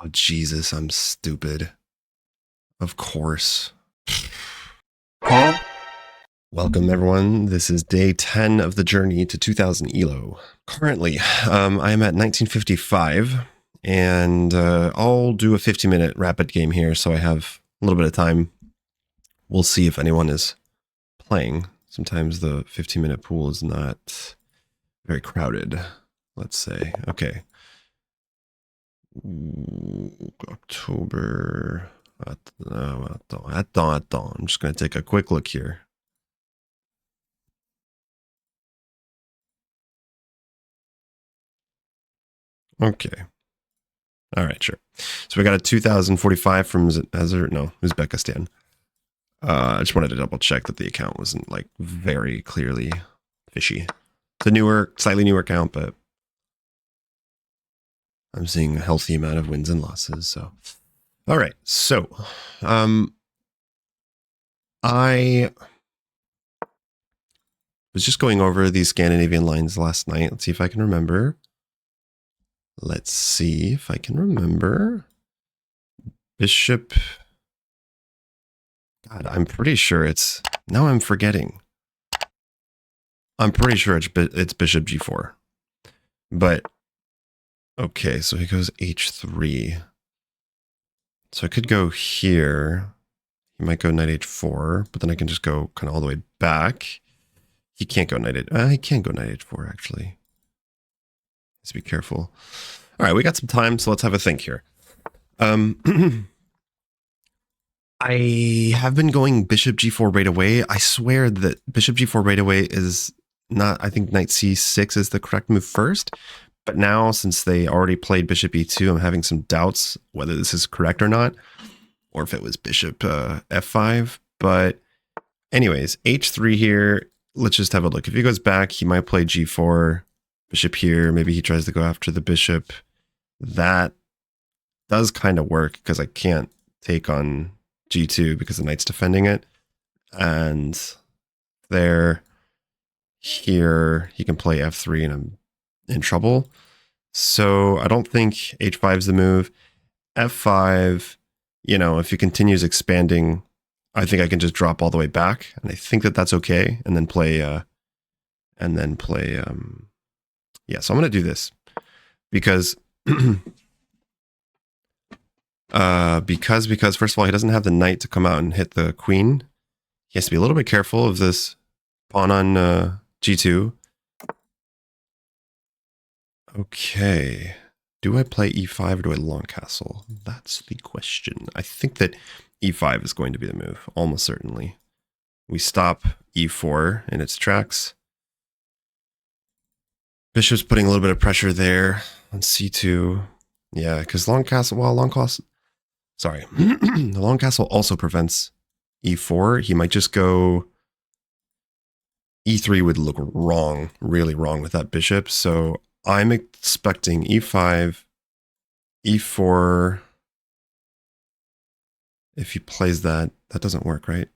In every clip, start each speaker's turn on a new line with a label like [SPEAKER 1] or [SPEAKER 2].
[SPEAKER 1] Oh, Jesus, I'm stupid. Of course. Huh? Welcome, everyone. This is day 10 of the journey to 2000 ELO. Currently, I am at 1955, and I'll do a 50-minute rapid game here, so I have a little bit of time. We'll see if anyone is playing. Sometimes the 15-minute pool is not very crowded, let's say. Okay. October. Attends. I'm just going to take a quick look here. Okay. All right, sure. So we got a 2045 from Uzbekistan. I just wanted to double check that the account wasn't like very clearly fishy. It's a slightly newer account, but I'm seeing a healthy amount of wins and losses. So, all right. So, I was just going over these Scandinavian lines last night. Let's see if I can remember. Bishop. God, I'm pretty sure it's... Now I'm forgetting. I'm pretty sure it's Bishop G4. But, okay, so he goes H3. So I could go here. He might go knight H4, but then I can just go kind of all the way back. He can't go knight H4. He can go knight H4, actually. Let's be careful. All right, we got some time, so let's have a think here. I have been going Bishop G4 right away. I swear that Bishop G4 right away is not, I think Knight C6 is the correct move first. But now, since they already played Bishop E2, I'm having some doubts whether this is correct or not, or if it was Bishop F5. But anyways, H3 here, let's just have a look. If he goes back, he might play G4, Bishop here. Maybe he tries to go after the bishop. That does kind of work because I can't take on G2 because the knight's defending it. And here, he can play F3 and I'm in trouble. So I don't think H5 is the move. F5, if he continues expanding, I think I can just drop all the way back. And I think that that's okay. And then play, so I'm going to do this because, because first of all, he doesn't have the knight to come out and hit the queen. He has to be a little bit careful of this pawn on G2. Okay. Do I play E5 or do I long castle? That's the question. I think that E5 is going to be the move, almost certainly. We stop E4 in its tracks. Bishop's putting a little bit of pressure there on C2. Yeah, because the long castle also prevents E4. He might just go... E3 would look wrong, really wrong with that bishop. So I'm expecting E5, E4. If he plays that, that doesn't work, right?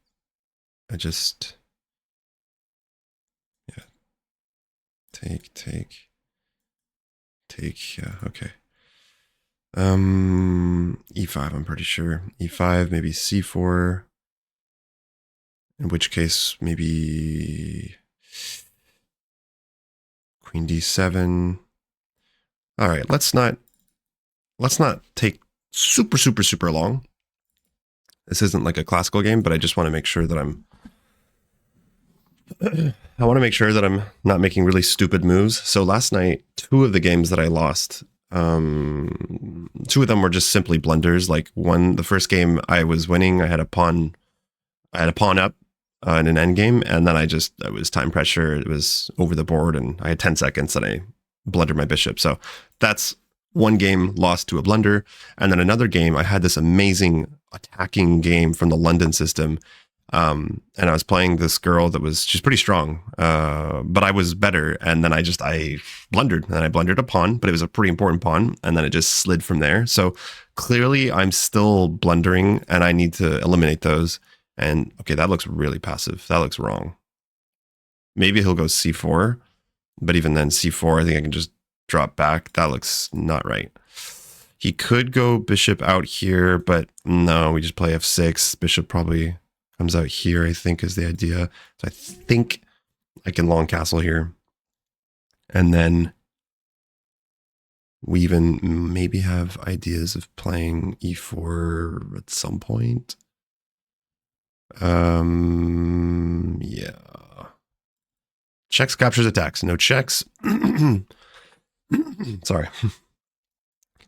[SPEAKER 1] Yeah. Take, yeah, okay. E5, I'm pretty sure. E5, maybe C4. In which case, maybe Queen D7. All right, let's not take super long. This isn't like a classical game, but I just want to make sure that I'm not making really stupid moves. So last night, 2 of the games that I lost, 2 of them were just simply blunders. Like the first game I was winning, I had a pawn up in an endgame, and then it was time pressure. It was over the board, and I had 10 seconds, and I blundered my bishop. So that's one game lost to a blunder. And then another game, I had this amazing attacking game from the London system. And I was playing this girl she's pretty strong, but I was better. And then I blundered, and I blundered a pawn, but it was a pretty important pawn. And then it just slid from there. So clearly I'm still blundering, and I need to eliminate those. And okay, that looks really passive. That looks wrong. Maybe he'll go C4, but even then C4, I think I can just drop back. That looks not right. He could go bishop out here, but no, we just play f6. Bishop probably comes out here, I think, is the idea. So I think I can long castle here. And then we even maybe have ideas of playing e4 at some point. Yeah. Checks, captures, attacks. No checks. Sorry.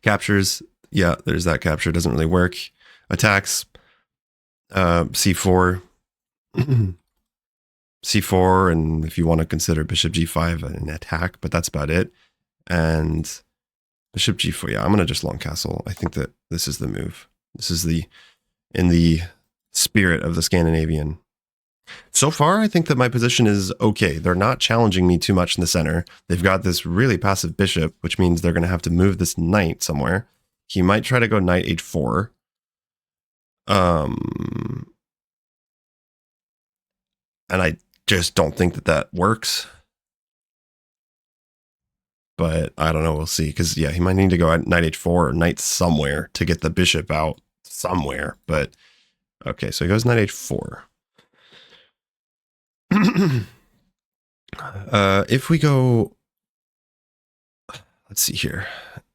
[SPEAKER 1] Captures. Yeah, there's that capture. Doesn't really work. Attacks. C4. C4, and if you want to consider bishop g5 an attack, but that's about it. And bishop g4. Yeah, I'm going to just long castle. I think that this is the move. This is in the spirit of the Scandinavian. So far, I think that my position is okay. They're not challenging me too much in the center. They've got this really passive bishop, which means they're going to have to move this knight somewhere. He might try to go knight h4. And I just don't think that that works. But I don't know. We'll see. Because, yeah, he might need to go at knight h4 or knight somewhere to get the bishop out somewhere. But, okay, so he goes knight h4. If we go, let's see here.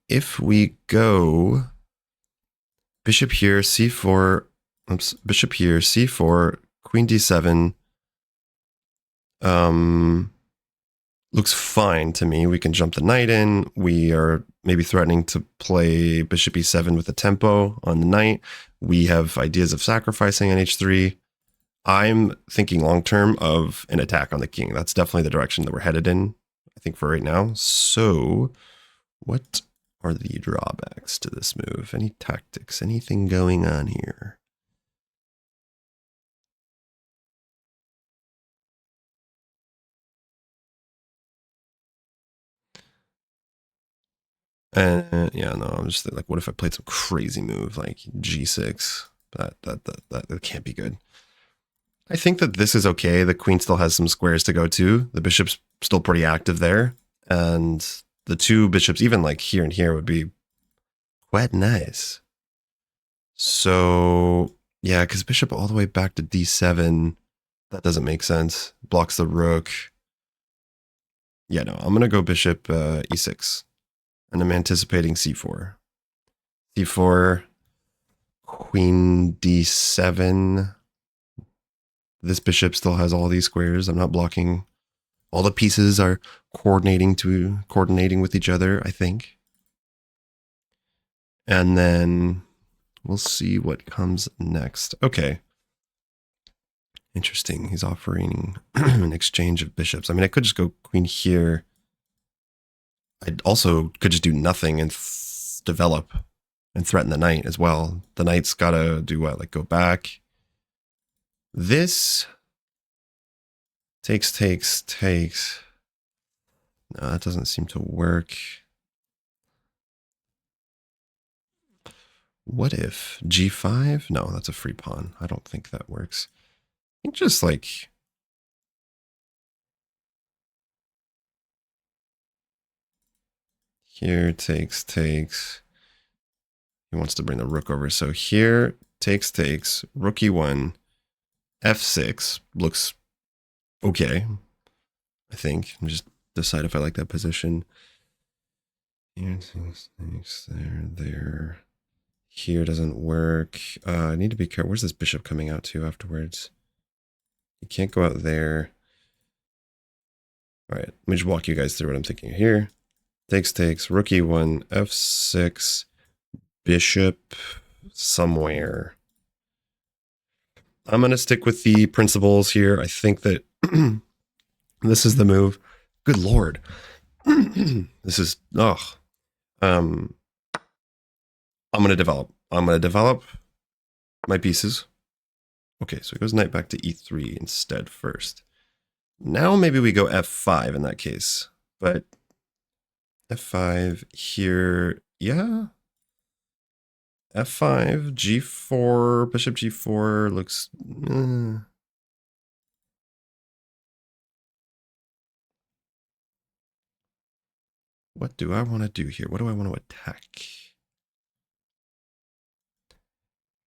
[SPEAKER 1] If we go bishop here, c4, oops, bishop here, c4, queen d7, looks fine to me. We can jump the knight in. We are maybe threatening to play bishop e7 with a tempo on the knight. We have ideas of sacrificing on h3. I'm thinking long-term of an attack on the king. That's definitely the direction that we're headed in, I think, for right now. So what are the drawbacks to this move? Any tactics? Anything going on here? Yeah, no, I'm just like, what if I played some crazy move like g6? That can't be good. I think that this is okay. The queen still has some squares to go to. The bishop's still pretty active there. And the two bishops, even like here and here, would be quite nice. So, yeah, because bishop all the way back to d7, that doesn't make sense. Blocks the rook. Yeah, no, I'm going to go bishop e6. And I'm anticipating c4. c4, queen d7. This bishop still has all these squares. I'm not blocking. All the pieces are coordinating with each other, I think. And then we'll see what comes next. Okay. Interesting. He's offering an exchange of bishops. I mean, I could just go queen here. I also could just do nothing and develop and threaten the knight as well. The knight's got to do what? Like go back. This takes. No, that doesn't seem to work. What if g5? No, that's a free pawn. I don't think that works. I think just like here takes. He wants to bring the rook over. So here takes, rook e1, f6 looks okay. I think. Just decide if I like that position. Here takes, there. Here doesn't work. I need to be careful. Where's this bishop coming out to afterwards? You can't go out there. All right, let me just walk you guys through what I'm thinking here. Takes, rook e1, f6, bishop somewhere. I'm going to stick with the principles here. I think that this is the move. Good Lord. This is, I'm going to develop. I'm going to develop my pieces. Okay, so it goes knight back to e3 instead first. Now maybe we go f5 in that case. But f5 here, yeah. f5, g4, bishop g4 looks... What do I want to do here? What do I want to attack?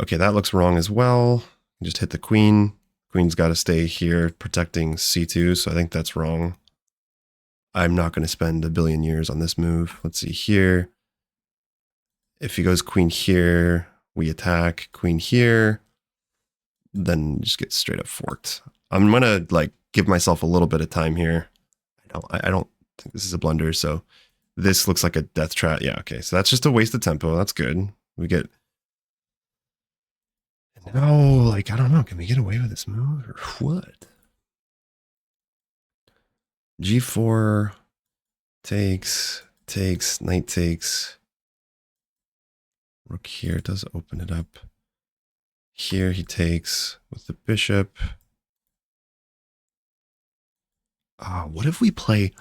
[SPEAKER 1] Okay, that looks wrong as well. Just hit the queen. Queen's got to stay here protecting c2, so I think that's wrong. I'm not going to spend a billion years on this move. Let's see here. If he goes queen here, we attack. Queen here, then just get straight up forked. I'm going to like give myself a little bit of time here. I don't think this is a blunder, so this looks like a death trap. Yeah, okay, so that's just a waste of tempo. That's good. We get... No, like, I don't know. Can we get away with this move or what? G4 takes, knight takes. Rook here does open it up. Here he takes with the bishop. What if we play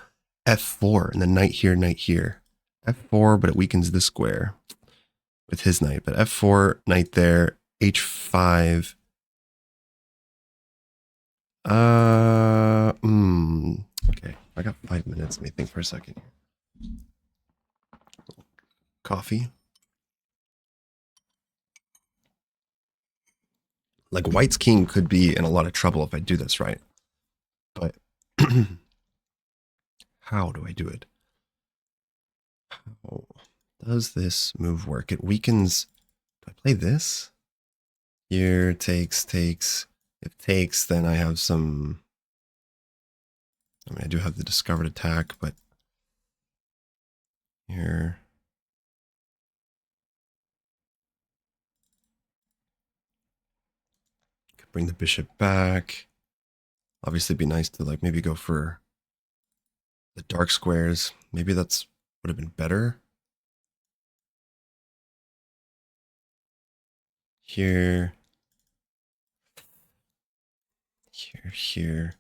[SPEAKER 1] f4 and then knight here, knight here? F4, but it weakens the square with his knight. But f4, knight there, h5. Okay, I got 5 minutes. Let me think for a second. Coffee. Like, white's king could be in a lot of trouble if I do this right. But how do I do it? How does this move work? It weakens. Do I play this? Here, takes. If takes, then I have some... I mean, I do have the discovered attack, but... Here... Could bring the bishop back. Obviously, it'd be nice to, like, maybe go for the dark squares. Maybe that's would have been better. Here. Here.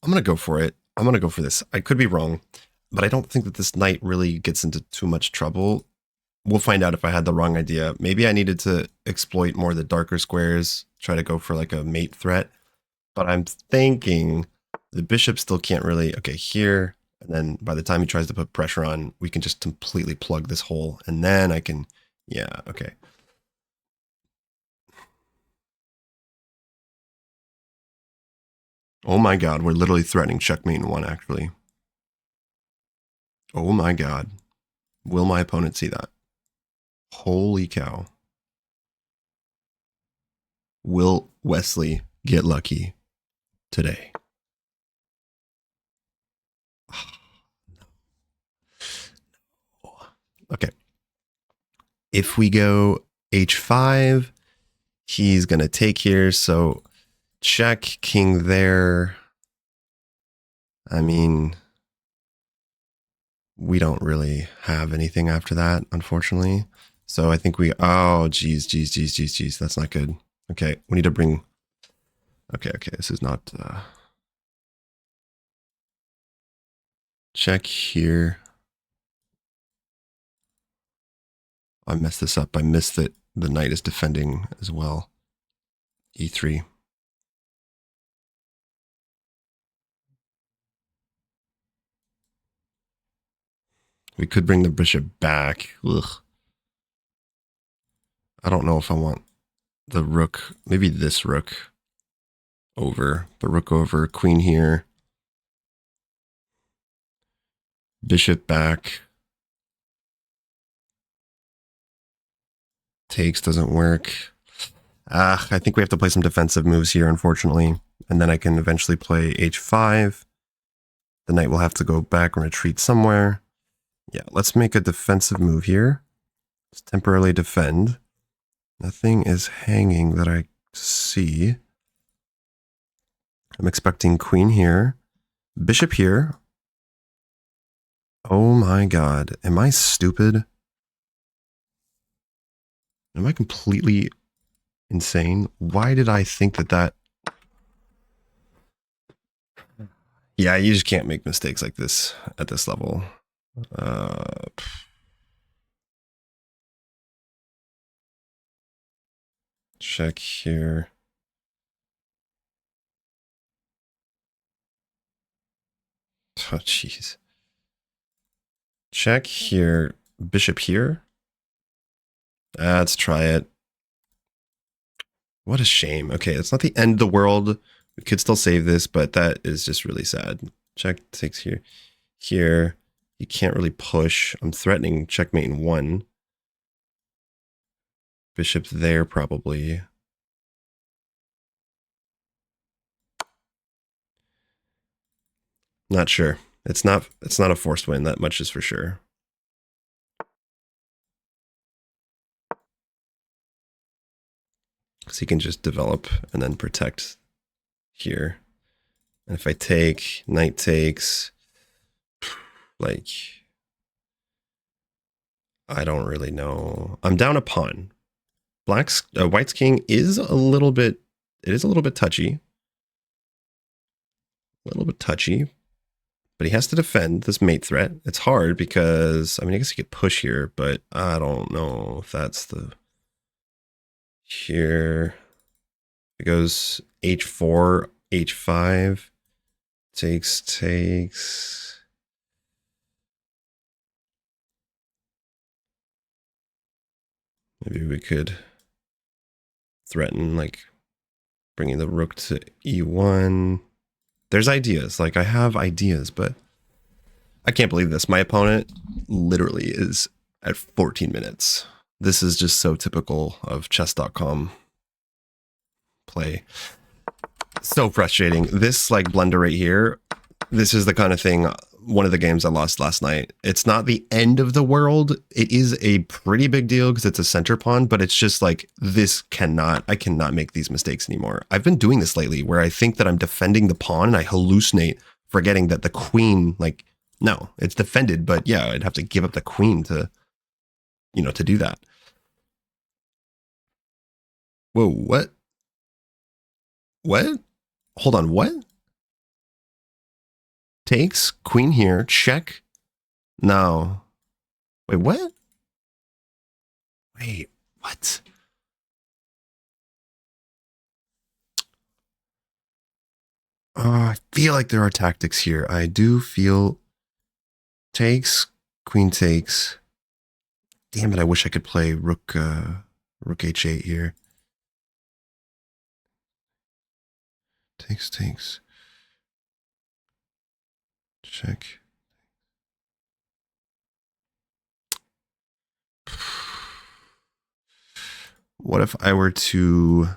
[SPEAKER 1] I'm going to go for it. I'm going to go for this. I could be wrong, but I don't think that this knight really gets into too much trouble. We'll find out if I had the wrong idea. Maybe I needed to exploit more of the darker squares, try to go for like a mate threat. But I'm thinking the bishop still can't really... Okay, here. And then by the time he tries to put pressure on, we can just completely plug this hole. And then I can... Yeah, okay. Oh my god, we're literally threatening checkmate in one, actually. Oh my god. Will my opponent see that? Holy cow. Will Wesley get lucky today? Okay. If we go h5, he's going to take here, so check, king there. I mean, we don't really have anything after that, unfortunately. So I think we... Oh, geez. That's not good. Okay, we need to bring... Okay, this is not... Check here. I messed this up. I missed that the knight is defending as well. E3. We could bring the bishop back. Ugh. I don't know if I want the rook. Maybe this rook over. The rook over. Queen here. Bishop back. Takes doesn't work. I think we have to play some defensive moves here, unfortunately. And then I can eventually play h5. The knight will have to go back and retreat somewhere. Yeah, let's make a defensive move here. Let's temporarily defend. Nothing is hanging that I see. I'm expecting queen here. Bishop here. Oh my god. Am I stupid? Am I completely insane? Why did I think that... Yeah, you just can't make mistakes like this at this level. Check here. Oh, jeez. Check here. Bishop here. Let's try it. What a shame. Okay, it's not the end of the world. We could still save this, but that is just really sad. Check takes here. Here. You can't really push. I'm threatening checkmate in 1. Bishop there, probably. Not sure. It's not a forced win. That much is for sure. So he can just develop and then protect here. And if I take, knight takes, like, I don't really know. I'm down a pawn. White's king is a little bit, it is a little bit touchy. A little bit touchy. But he has to defend this mate threat. It's hard because, I mean, I guess he could push here, but I don't know if that's the... Here. It goes h4, h5. Takes. Maybe we could threaten, like, bringing the rook to e1. There's ideas. Like, I have ideas, but I can't believe this. My opponent literally is at 14 minutes. This is just so typical of chess.com play. So frustrating. This, like, blunder right here, this is the kind of thing, one of the games I lost last night. It's not the end of the world. It is a pretty big deal because it's a center pawn, but it's just like, I cannot make these mistakes anymore. I've been doing this lately where I think that I'm defending the pawn and I hallucinate, forgetting that the queen, like, no, it's defended, but yeah, I'd have to give up the queen to, you know, to do that. Whoa, what? What? Hold on, what? Takes, queen here, check. No. Wait, what? Wait, what? I feel like there are tactics here. I do feel takes, queen takes. Damn it, I wish I could play rook h8 here. Takes. Check. What if I were to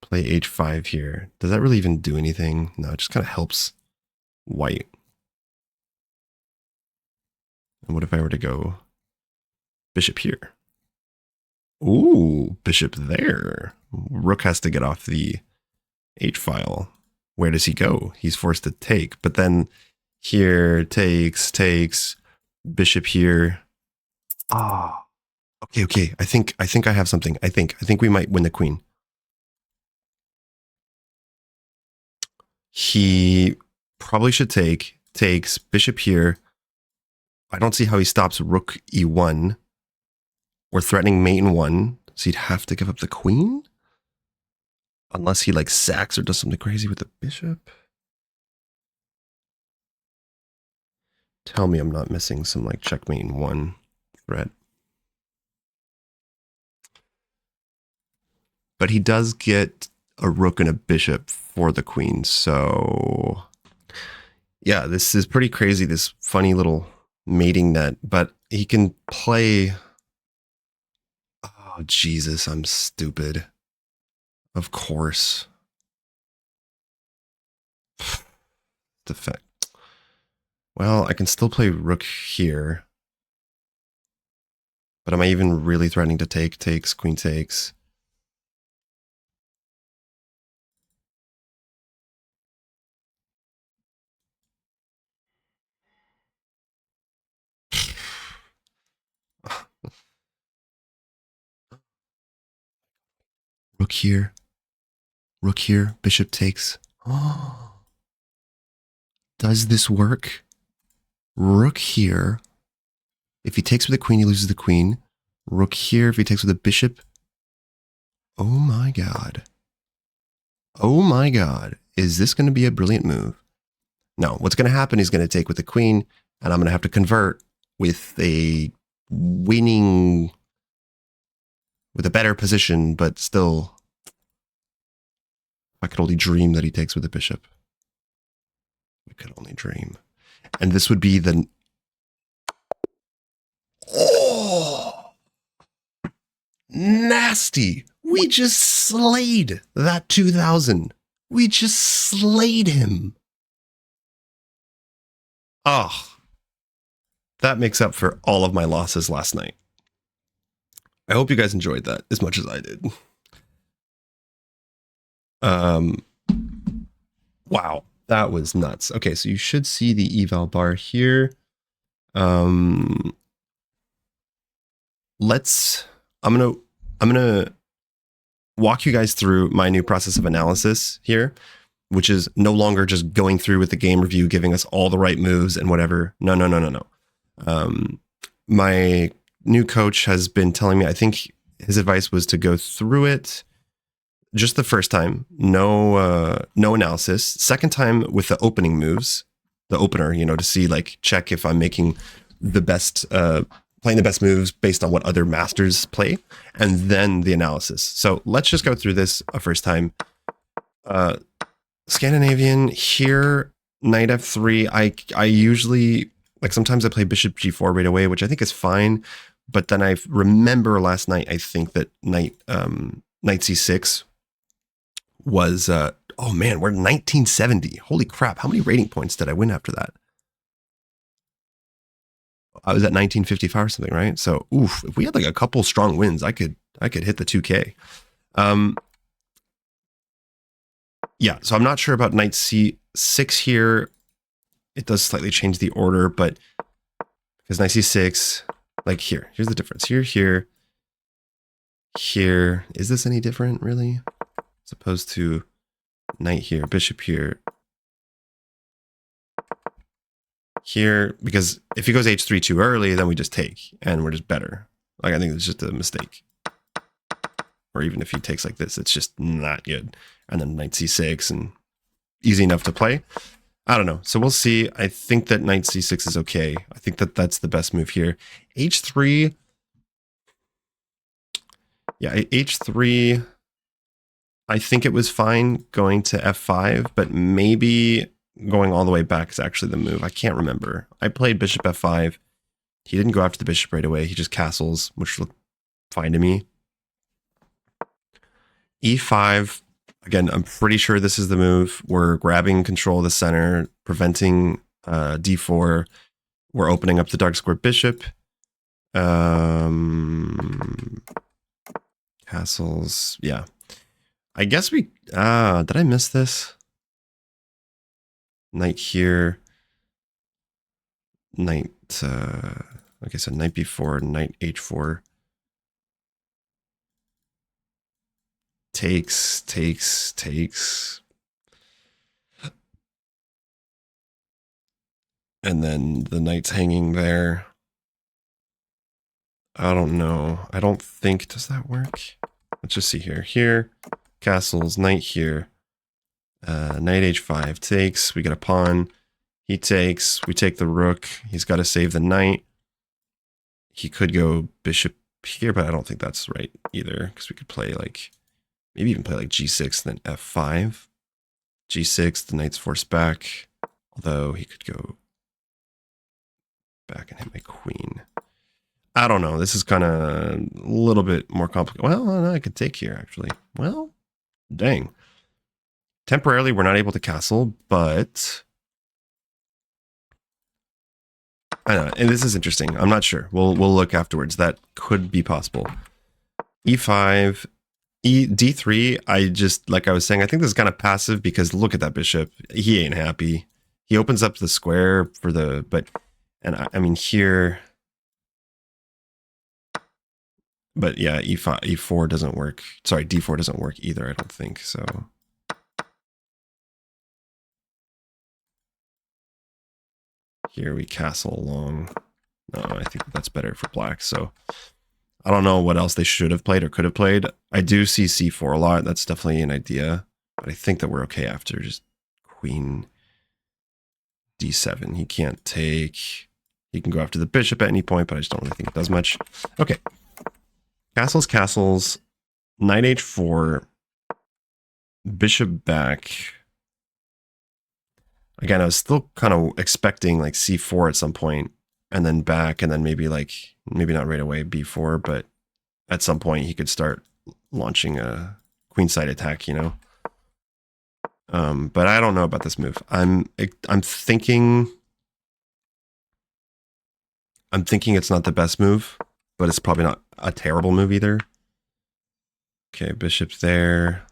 [SPEAKER 1] play h5 here? Does that really even do anything? No, it just kind of helps white. And what if I were to go bishop here? Ooh, bishop there. Rook has to get off the h-file. Where does he go? He's forced to take. But then here, takes, bishop here. Ah, okay. I think I have something. I think we might win the queen. He probably should takes, bishop here. I don't see how he stops rook e1. We're threatening mate in 1, so he'd have to give up the queen? Unless he, like, sacks or does something crazy with the bishop. Tell me I'm not missing some, like, checkmate in 1 threat. But he does get a rook and a bishop for the queen, so... Yeah, this is pretty crazy, this funny little mating net. But he can play... Oh, Jesus, I'm stupid. Of course. Defect. Well, I can still play rook here. But am I even really threatening to takes, queen takes? Rook here, bishop takes. Oh, does this work? Rook here. If he takes with the queen, he loses the queen. Rook here, if he takes with the bishop. Oh my god. Oh my god. Is this going to be a brilliant move? No, what's going to happen is going to take with the queen, and I'm going to have to convert, with a winning, with a better position, but still, I could only dream that he takes with the bishop. We could only dream. And this would be the... Oh! Nasty! We just slayed that 2000. We just slayed him. Oh, that makes up for all of my losses last night. I hope you guys enjoyed that as much as I did. Wow, that was nuts. Okay, so you should see the eval bar here. I'm gonna walk you guys through my new process of analysis here, which is no longer just going through with the game review, giving us all the right moves and whatever. No. My new coach has been telling me, I think his advice was to go through it just the first time, no analysis. Second time with the opening moves, the opener, to see, like, check if I'm making the best, playing the best moves based on what other masters play, and then the analysis. So let's just go through this a first time. Scandinavian here, knight f3. I usually, like, sometimes I play bishop g4 right away, which I think is fine. But then I remember last night, I think that knight c6 was, oh man, we're 1970. Holy crap. How many rating points did I win after that? I was at 1955 or something, right? So, oof, if we had like a couple strong wins, I could hit the 2K. Yeah, so I'm not sure about knight c6 here. It does slightly change the order, but because knight c6, like here's the difference. Here. Is this any different, really? As opposed to knight here, bishop here. Here, because if he goes h3 too early, then we just take, and we're just better. Like, I think it's just a mistake. Or even if he takes like this, it's just not good. And then knight c6, and easy enough to play. I don't know. So we'll see. I think that knight c6 is okay. I think that that's the best move here. h3. Yeah, h3. I think it was fine going to f5, but maybe going all the way back is actually the move. I can't remember. I played bishop f5. He didn't go after the bishop right away. He just castles, which looked fine to me. e5. Again, I'm pretty sure this is the move. We're grabbing control of the center, preventing d4. We're opening up the dark square bishop. Castles. Yeah. I guess we... did I miss this? Knight here. Knight... like I said, knight b4, knight h4. Takes. And then the knight's hanging there. I don't know. I don't think... Does that work? Let's just see here. Here, castles, knight here. Knight h5 takes. We get a pawn. He takes. We take the rook. He's got to save the knight. He could go bishop here, but I don't think that's right either, because we could play like... Maybe even play like g6, then f5. g6, the knight's forced back. Although he could go back and hit my queen. I don't know. This is kind of a little bit more complicated. Well, I could take here, actually. Well, dang. Temporarily, we're not able to castle, but... I don't know. And this is interesting. I'm not sure. We'll look afterwards. That could be possible. e5... d3, I just, like I was saying, I think this is kind of passive because look at that bishop. He ain't happy. He opens up the square for the, but, and I mean here, but yeah, e4 doesn't work. Sorry, d4 doesn't work either, I don't think, so. Here we castle along. No, I think that's better for black, so. I don't know what else they should have played or could have played. I do see c4 a lot. That's definitely an idea. But I think that we're okay after just queen d7. He can't take. He can go after the bishop at any point, but I just don't really think it does much. Okay. Castles, castles, knight h4, bishop back. Again, I was still kind of expecting like c4 at some point, and then back, and then maybe not right away b4, but at some point he could start launching a queenside attack, you know. But I don't know about this move. I'm thinking it's not the best move, but it's probably not a terrible move either. Okay, bishop there.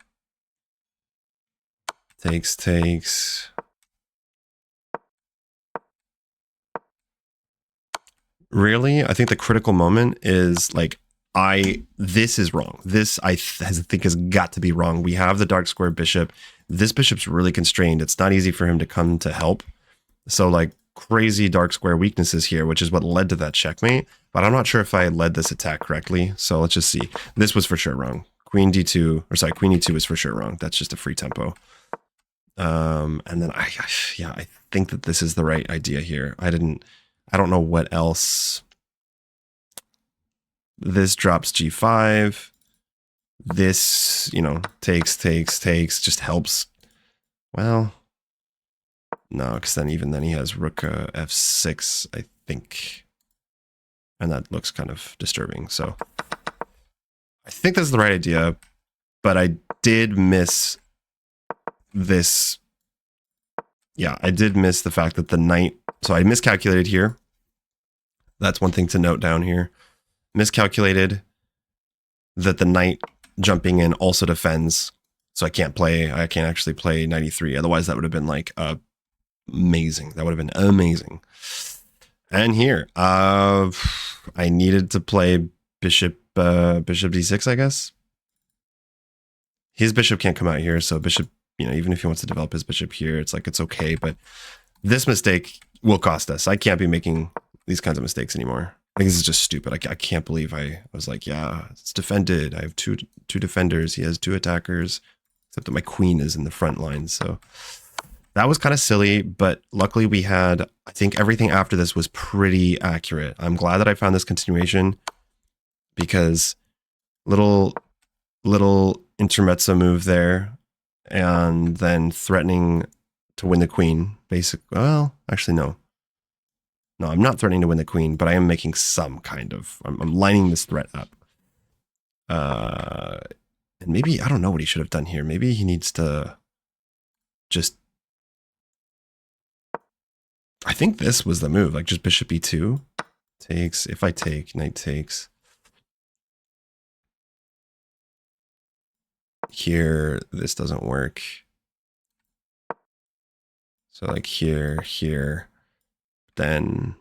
[SPEAKER 1] Takes. Really? I think the critical moment is like, this is wrong. This I think has got to be wrong. We have the dark square bishop. This bishop's really constrained. It's not easy for him to come to help. So like crazy dark square weaknesses here, which is what led to that checkmate. But I'm not sure if I led this attack correctly. So let's just see. This was for sure wrong. Queen e2 is for sure wrong. That's just a free tempo. And then I think that this is the right idea here. I don't know what else. This drops g5. This, you know, takes, just helps. Well, no, because then he has rook f6, I think. And that looks kind of disturbing. So I think that's the right idea, but I did miss this. Yeah, I did miss the fact that the knight, so I miscalculated here. That's one thing to note down here. Miscalculated that the knight jumping in also defends. So I can't actually play knight e3. Otherwise that would have been like amazing. That would have been amazing. And here, I needed to play bishop d6, I guess. His bishop can't come out here, so bishop, you know, even if he wants to develop his bishop here, it's like, it's okay, but this mistake will cost us. I can't be making these kinds of mistakes anymore. I think this is just stupid. I can't believe I was like, yeah, it's defended. I have two defenders. He has 2 attackers, except that my queen is in the front line. So that was kind of silly, but luckily we had, I think everything after this was pretty accurate. I'm glad that I found this continuation because little intermezzo move there and then threatening to win the queen. Well, actually, no. No, I'm not threatening to win the queen, but I am making some kind of, I'm lining this threat up. And maybe, I don't know what he should have done here. Maybe he needs to just, I think this was the move, like just bishop e2 takes. If I take, knight takes. Here, this doesn't work. So like here, then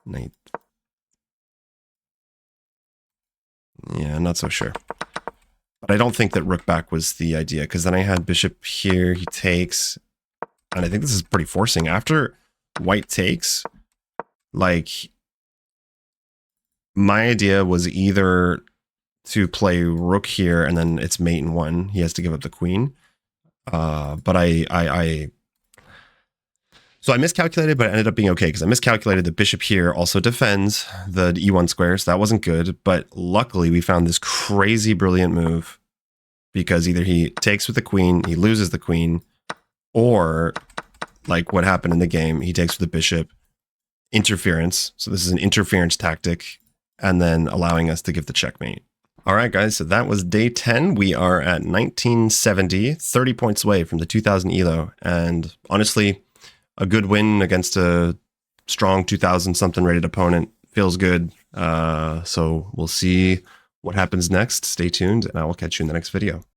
[SPEAKER 1] knight. Yeah, I'm not so sure. But I don't think that rook back was the idea, because then I had bishop here, he takes. And I think this is pretty forcing. After white takes, like, my idea was either to play rook here and then it's mate in 1. He has to give up the queen. But so I miscalculated, but it ended up being okay because I miscalculated the bishop here also defends the e1 square, so that wasn't good. But luckily we found this crazy brilliant move because either he takes with the queen, he loses the queen, or like what happened in the game, he takes with the bishop, interference. So this is an interference tactic, and then allowing us to give the checkmate. All right, guys, so that was day 10. We are at 1970, 30 points away from the 2000 ELO. And honestly, a good win against a strong 2000 something rated opponent feels good. So we'll see what happens next. Stay tuned, and I will catch you in the next video.